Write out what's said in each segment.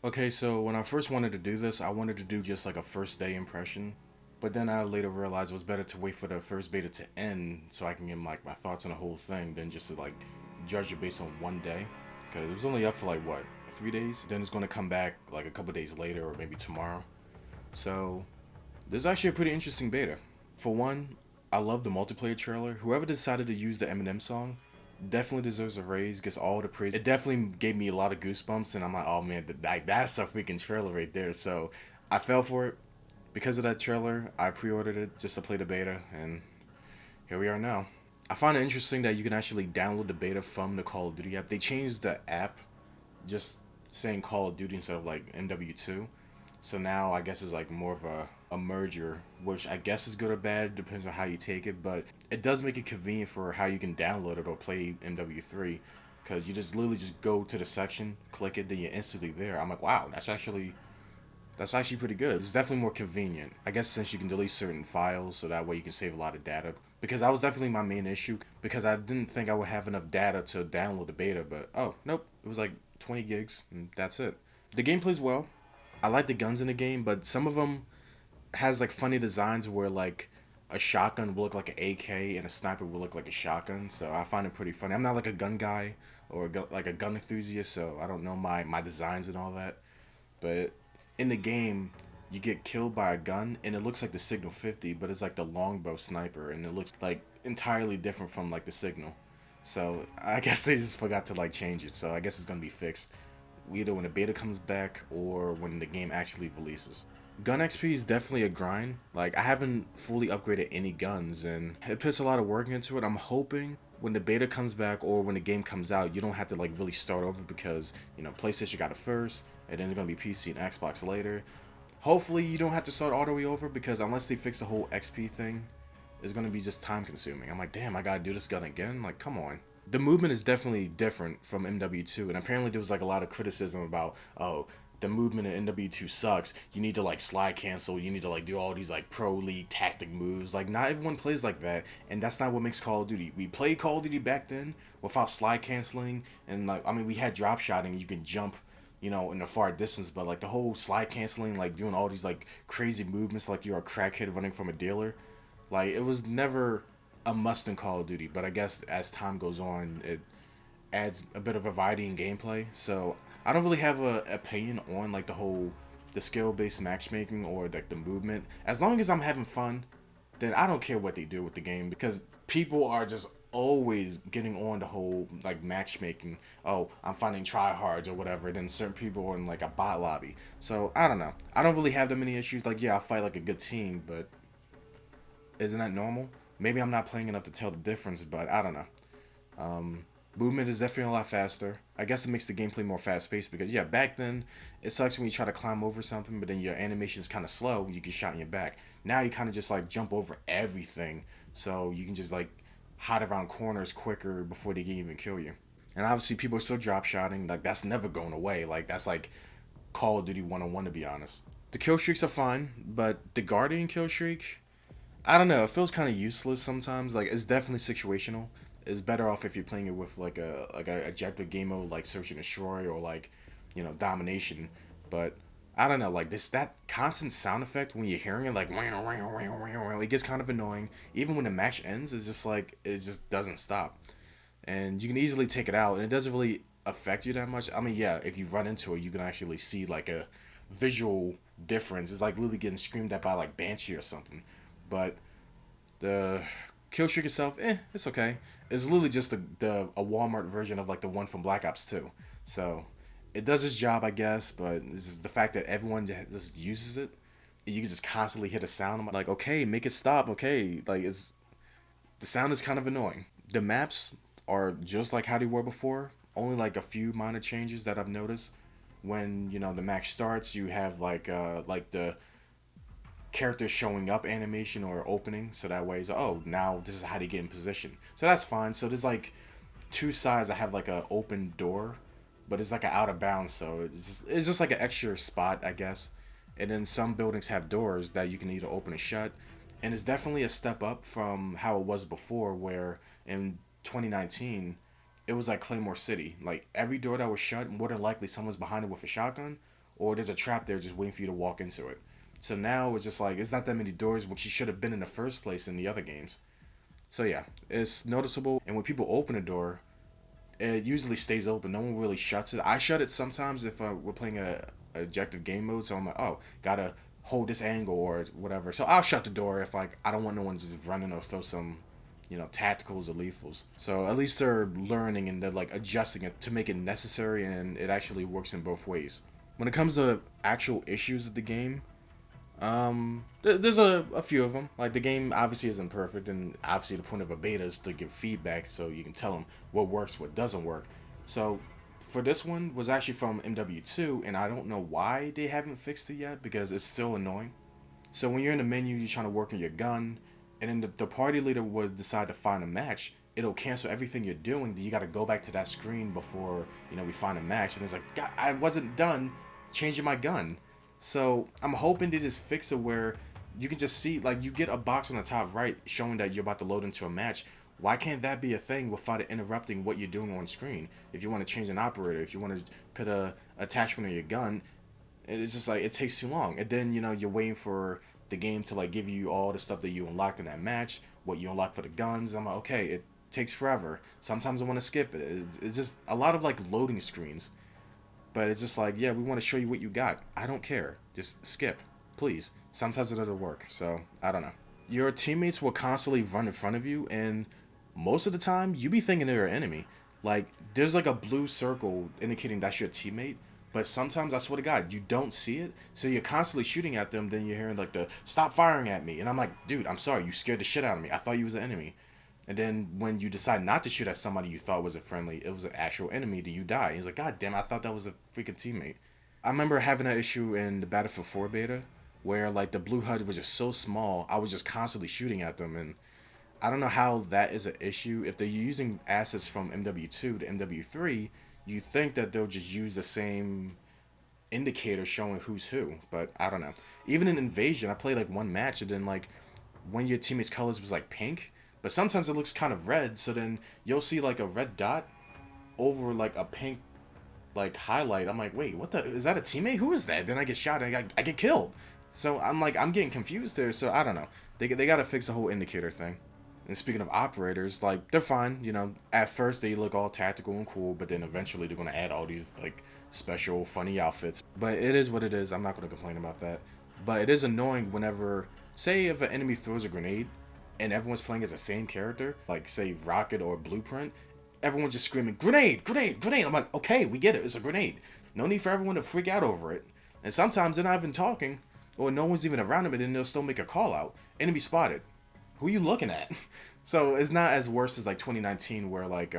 Okay, so when I first wanted to do this, I wanted to do just like a first day impression. But then I later realized it was better to wait for the first beta to end so I can get like my thoughts on the whole thing than just to like judge it based on one day. Because it was only up for like what, 3 days? Then it's going to come back like a couple days later or maybe tomorrow. So this is actually a pretty interesting beta. For one, I love the multiplayer trailer. Whoever decided to use the Eminem song definitely deserves a raise, gets all the praise. It definitely gave me a lot of goosebumps, and I'm like, oh man, that's a freaking trailer right there. So I fell for it. Because of that trailer, I pre ordered it just to play the beta, and here we are now. I find it interesting that you can actually download the beta from the Call of Duty app. They changed the app just saying Call of Duty instead of like MW2. So now I guess it's like more of a merger, which I guess is good or bad, depends on how you take it. But it does make it convenient for how you can download it or play MW3, because you just literally just go to the section, click it, then you're instantly there. I'm like, wow, that's actually pretty good. It's definitely more convenient. I guess since you can delete certain files, so that way you can save a lot of data. Because that was definitely my main issue. Because I didn't think I would have enough data to download the beta, but oh nope, it was like 20 gigs, and that's it. The game plays well. I like the guns in the game, but some of them has like funny designs where like a shotgun will look like an AK and a sniper will look like a shotgun. So I find it pretty funny. I'm not like a gun guy or like a gun enthusiast, so I don't know my designs and all that. But in the game, you get killed by a gun and it looks like the Signal 50, but it's like the longbow sniper and it looks like entirely different from like the Signal. So I guess they just forgot to like change it. So I guess it's gonna be fixed either when the beta comes back or when the game actually releases. Gun XP is definitely a grind. Like I haven't fully upgraded any guns and it puts a lot of work into it. I'm hoping when the beta comes back or when the game comes out, you don't have to like really start over because, PlayStation got it first and then it's gonna be PC and Xbox later. Hopefully you don't have to start all the way over because unless they fix the whole XP thing, it's gonna be just time consuming. I'm like, damn, I gotta do this gun again. Like, come on. The movement is definitely different from MW2, and apparently there was like a lot of criticism about, oh, the movement in MW2 sucks. You need to like slide cancel. You need to like do all these like pro league tactic moves. Like not everyone plays like that, and that's not what makes Call of Duty. We played Call of Duty back then without slide canceling, and like I mean we had drop shotting. You can jump, in the far distance, but like the whole slide canceling, like doing all these like crazy movements, like you're a crackhead running from a dealer. Like it was never a must in Call of Duty, but I guess as time goes on, it adds a bit of a variety in gameplay. So I don't really have a opinion on like the skill based matchmaking or like the movement. As long as I'm having fun, then I don't care what they do with the game because people are just always getting on the whole like matchmaking. Oh, I'm finding tryhards or whatever. Then certain people are in like a bot lobby. So I don't know. I don't really have that many issues. Like yeah, I fight like a good team, but isn't that normal? Maybe I'm not playing enough to tell the difference, but I don't know. Movement is definitely a lot faster. I guess it makes the gameplay more fast paced because yeah, back then it sucks when you try to climb over something, but then your animation is kind of slow. You get shot in your back. Now you kind of just like jump over everything, so you can just like hide around corners quicker before they can even kill you. And obviously, people are still drop shotting. Like that's never going away. Like that's like Call of Duty 101 to be honest. The kill streaks are fine, but the Guardian kill streak, I don't know. It feels kind of useless sometimes. Like it's definitely situational. It's better off if you're playing it with like a objective game mode like Search and Destroy or like Domination. But I don't know. Like this that constant sound effect when you're hearing it like it gets kind of annoying. Even when the match ends, it's just like it just doesn't stop. And you can easily take it out, and it doesn't really affect you that much. I mean, yeah, if you run into it, you can actually see like a visual difference. It's like literally getting screamed at by like Banshee or something. But the kill streak itself, it's okay. It's literally just the a Walmart version of like the one from Black Ops 2. So it does its job, I guess, but it's just the fact that everyone just uses it. You can just constantly hit a sound. I'm like, okay, make it stop. Okay, like it's the sound is kind of annoying. The maps are just like how they were before. Only like a few minor changes that I've noticed. When the match starts, you have like the character showing up animation or opening, so that way it's oh now this is how they get in position. So that's fine. So there's like two sides that have like a open door, but it's like an out of bounds. So it's just like an extra spot, I guess. And then some buildings have doors that you can either open and shut, and it's definitely a step up from how it was before, where in 2019 it was like Claymore City. Like every door that was shut, more than likely someone's behind it with a shotgun, or there's a trap there just waiting for you to walk into it. So now it's just like it's not that many doors, which you should have been in the first place in the other games. So yeah, it's noticeable. And when people open a door, it usually stays open. No one really shuts it. I shut it sometimes if we're playing a objective game mode. So I'm like, oh, gotta hold this angle or whatever. So I'll shut the door if like I don't want no one just running or throw some, tacticals or lethals. So at least they're learning and they're like adjusting it to make it necessary, and it actually works in both ways. When it comes to actual issues of the game, there's a few of them. Like the game obviously isn't perfect, and obviously the point of a beta is to give feedback so you can tell them what works, what doesn't work. So for this one was actually from MW2, and I don't know why they haven't fixed it yet because it's still annoying. So when you're in the menu, you're trying to work on your gun, and then the party leader would decide to find a match. It'll cancel everything you're doing. Then you got to go back to that screen before we find a match, and it's like, God, I wasn't done changing my gun. So I'm hoping they just fix it where you can just see, like, you get a box on the top right showing that you're about to load into a match. Why can't that be a thing without it interrupting what you're doing on screen? If you want to change an operator, if you want to put a attachment on your gun, it's just like it takes too long. And then you're waiting for the game to like give you all the stuff that you unlocked in that match, what you unlocked for the guns. I'm like, okay, it takes forever. Sometimes I want to skip it. It's just a lot of like loading screens. But it's just like, yeah, we want to show you what you got. I don't care. Just skip, please. Sometimes it doesn't work, so I don't know. Your teammates will constantly run in front of you, and most of the time, you be thinking they're an enemy. Like, there's like a blue circle indicating that's your teammate, but sometimes, I swear to God, you don't see it, so you're constantly shooting at them, then you're hearing like the, stop firing at me, and I'm like, dude, I'm sorry, you scared the shit out of me. I thought you was an enemy. And then when you decide not to shoot at somebody you thought was a friendly, it was an actual enemy, do you die? And he's like, God damn, I thought that was a freaking teammate. I remember having that issue in the Battlefield 4 beta where like the blue HUD was just so small, I was just constantly shooting at them, and I don't know how that is an issue. If they're using assets from MW2 to MW3, you think that they'll just use the same indicator showing who's who, but I don't know. Even in Invasion, I played like one match and then like one of your teammates' colors was like pink, but sometimes it looks kind of red, so then you'll see like a red dot over like a pink like highlight. I'm like, wait, what the, is that a teammate? Who is that? Then I get shot and I get killed. So I'm like, I'm getting confused there. So I don't know. They got to fix the whole indicator thing. And speaking of operators, like they're fine. At first they look all tactical and cool, but then eventually they're gonna add all these like special funny outfits. But it is what it is. I'm not gonna complain about that. But it is annoying whenever, say, if an enemy throws a grenade and everyone's playing as the same character, like say Rocket or Blueprint, everyone's just screaming, grenade, grenade, grenade. I'm like, okay, we get it. It's a grenade. No need for everyone to freak out over it. And sometimes they're not even talking, or no one's even around them, and then they'll still make a call out. Enemy spotted. Who are you looking at? So it's not as worse as like 2019 where like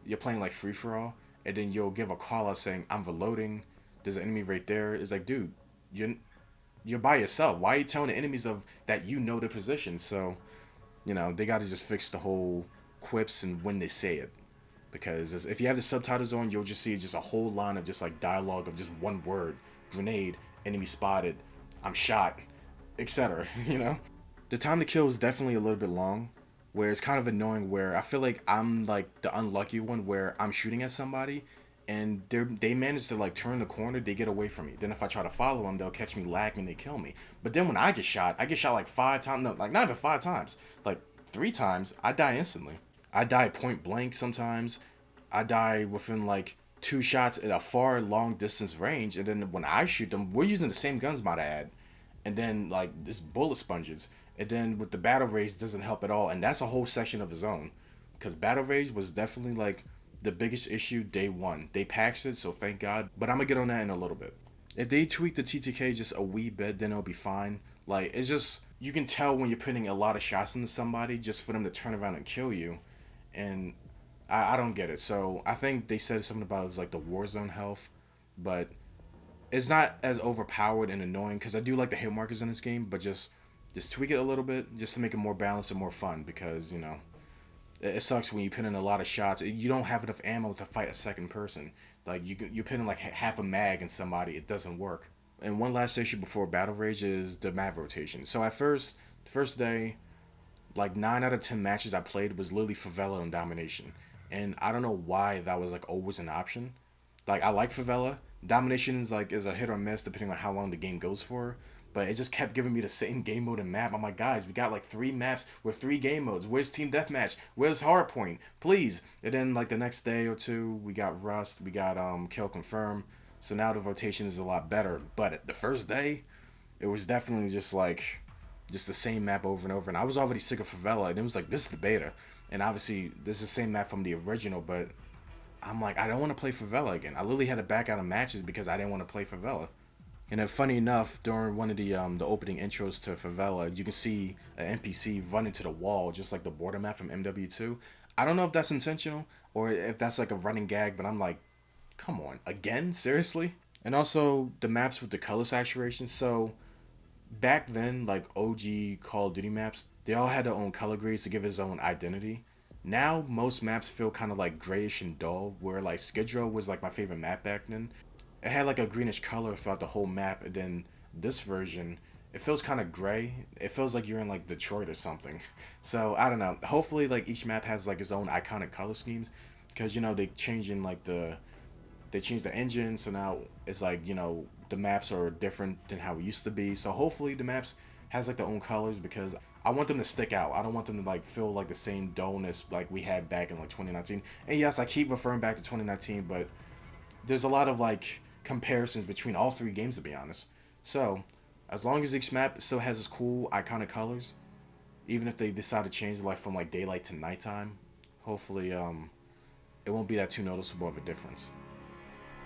you're playing like free for all, and then you'll give a call out saying I'm reloading. There's an enemy right there. It's like, dude, you're by yourself. Why are you telling the enemies of that the position? So they got to just fix the whole quips and when they say it, because if you have the subtitles on, you'll just see just a whole line of just like dialogue of just one word: grenade, enemy spotted, I'm shot, etc. The time to kill is definitely a little bit long, where it's kind of annoying, where I feel like I'm like the unlucky one where I'm shooting at somebody and they manage to like turn the corner, they get away from me. Then if I try to follow them, they'll catch me lagging, they kill me. But then when I get shot like 5 times, no, like not even 5 times, like 3 times, I die instantly. I die point blank sometimes. I die within like 2 shots at a far long distance range, and then when I shoot them, we're using the same guns, might I add. And then like this bullet sponges. And then with the battle rage doesn't help at all, and that's a whole section of its own. Because battle rage was definitely like the biggest issue day one. They patched it, so thank God. But I'm gonna get on that in a little bit. If they tweak the TTK just a wee bit, then it'll be fine. Like it's just, you can tell when you're putting a lot of shots into somebody just for them to turn around and kill you, and I don't get it. So I think they said something about it was like the Warzone health, but it's not as overpowered and annoying because I do like the hit markers in this game, but just tweak it a little bit just to make it more balanced and more fun, because it sucks when you put in a lot of shots. You don't have enough ammo to fight a second person. Like you put in like half a mag in somebody, it doesn't work. And one last issue before battle rage is the map rotation. So at first day, like 9 out of 10 matches I played was literally favela and domination, and I don't know why that was like always an option. Like I like favela, Domination is a hit or miss depending on how long the game goes for. But it just kept giving me the same game mode and map. I'm like, guys, we got like 3 maps with 3 game modes. Where's Team Deathmatch? Where's Hardpoint? Please. And then like the next day or two, we got Rust, we got Kill Confirm. So now the rotation is a lot better. But the first day, it was definitely just the same map over and over. And I was already sick of Favela, and it was like, this is the beta. And obviously, this is the same map from the original, but I'm like, I don't want to play Favela again. I literally had to back out of matches because I didn't want to play Favela. And then, funny enough, during one of the opening intros to Favela, you can see an NPC run into the wall, just like the border map from MW2. I don't know if that's intentional or if that's like a running gag, but I'm like, come on, again, seriously. And also the maps with the color saturation. So back then, like OG Call of Duty maps, they all had their own color grades to give its own identity. Now most maps feel kind of like grayish and dull, where like Skid Row was like my favorite map back then. It had like a greenish color throughout the whole map, and then this version, it feels kind of gray. It feels like you're in like Detroit or something. So I don't know. Hopefully, like each map has like its own iconic color schemes, because they changed the engine, so now it's like the maps are different than how it used to be. So hopefully the maps has like their own colors because I want them to stick out. I don't want them to like feel like the same dullness like we had back in like 2019. And yes, I keep referring back to 2019, but there's a lot of like comparisons between all 3 games to be honest. So as long as each map still has its cool iconic colors, even if they decide to change it like from like daylight to nighttime, hopefully it won't be that too noticeable of a difference.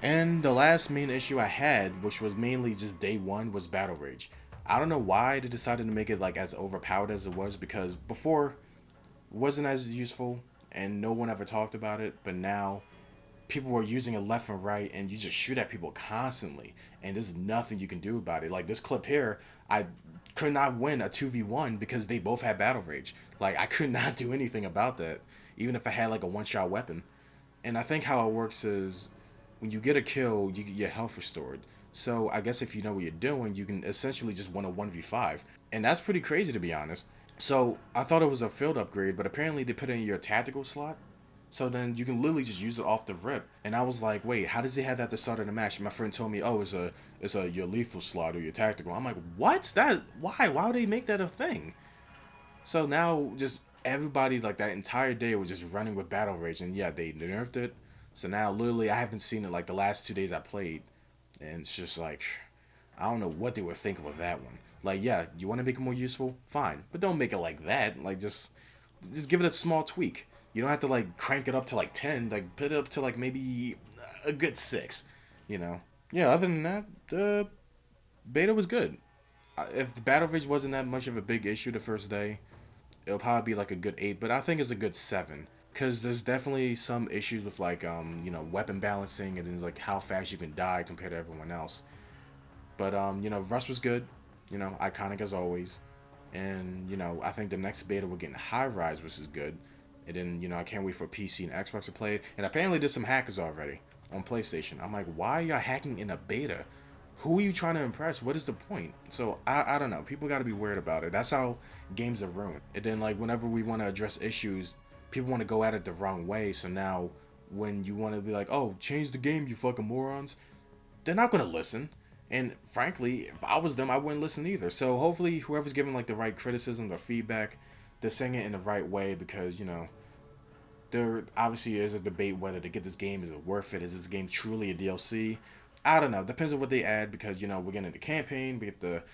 And the last main issue I had, which was mainly just day one, was Battle Rage. I don't know why they decided to make it like as overpowered as it was because before it wasn't as useful and no one ever talked about it, but now people were using it left and right and you just shoot at people constantly and there's nothing you can do about it. Like this clip here, I could not win a 2v1 because they both had Battle Rage. Like I could not do anything about that, even if I had like a one-shot weapon. And I think how it works is when you get a kill, you get your health restored. So I guess if you know what you're doing, you can essentially just win a 1v5. And that's pretty crazy to be honest. So I thought it was a field upgrade, but apparently they put it in your tactical slot. So then you can literally just use it off the rip. And I was like, wait, how does he have that at the start of the match? And my friend told me, oh, it's a your lethal slot or your tactical. I'm like, what? That why? Why would they make that a thing? So now just everybody like that entire day was just running with Battle Rage, and yeah, they nerfed it. So now literally I haven't seen it like the last 2 days I played, and it's just like I don't know what they were thinking with that one. Like yeah, you want to make it more useful, fine, but don't make it like that. Like just give it a small tweak. You don't have to like crank it up to like 10. Like put it up to like maybe a good 6. You know. Yeah. Other than that, the beta was good. If the Battle Rage wasn't that much of a big issue the first day, it'll probably be like a good 8, but I think it's a good 7 because there's definitely some issues with like weapon balancing and then like how fast you can die compared to everyone else. But Rust was good, iconic as always, and I think the next beta we're getting High Rise, which is good, and then I can't wait for PC and Xbox to play it. And apparently there's some hackers already on PlayStation. I'm like, why are you hacking in a beta? Who are you trying to impress? What is the point? So I don't know. People got to be weird about it. That's how games are ruined. And then like whenever we want to address issues, people want to go at it the wrong way. So now when you want to be like, oh, change the game, you fucking morons, they're not gonna listen. And frankly, if I was them, I wouldn't listen either. So hopefully, whoever's giving like the right criticism or feedback, they're saying it in the right way because there obviously is a debate whether to get this game is it worth it. Is this game truly a DLC? I don't know. Depends on what they add because we're getting the campaign, we get the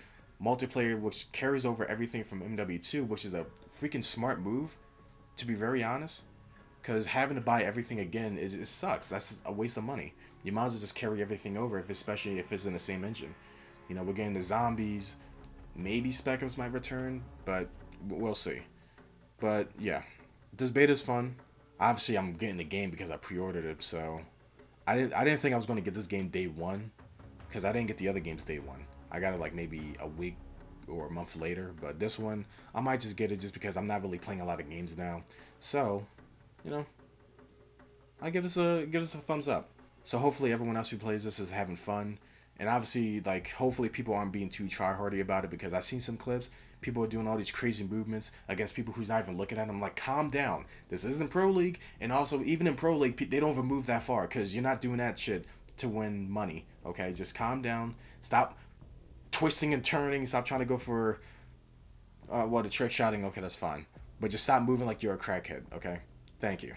multiplayer, which carries over everything from MW2, which is a freaking smart move, to be very honest. Because having to buy everything again it sucks. That's a waste of money. You might as well just carry everything over, especially if it's in the same engine. We're getting the zombies. Maybe Spec Ops might return, but we'll see. But yeah, this beta's fun. Obviously, I'm getting the game because I pre-ordered it, so I didn't think I was going to get this game day one because I didn't get the other games day one. I got it like maybe a week or a month later, but this one I might just get it just because I'm not really playing a lot of games now. So, you know, I give this a thumbs up. So hopefully everyone else who plays this is having fun. And obviously, like, hopefully people aren't being too try-hardy about it because I've seen some clips. People are doing all these crazy movements against people who's not even looking at them. Like, calm down. This isn't Pro League. And also, even in Pro League, they don't even move that far because you're not doing that shit to win money. Okay, just calm down. Stop twisting and turning. Stop trying to go for well, the trick shotting. Okay, that's fine, but just stop moving like you're a crackhead. Okay, thank you.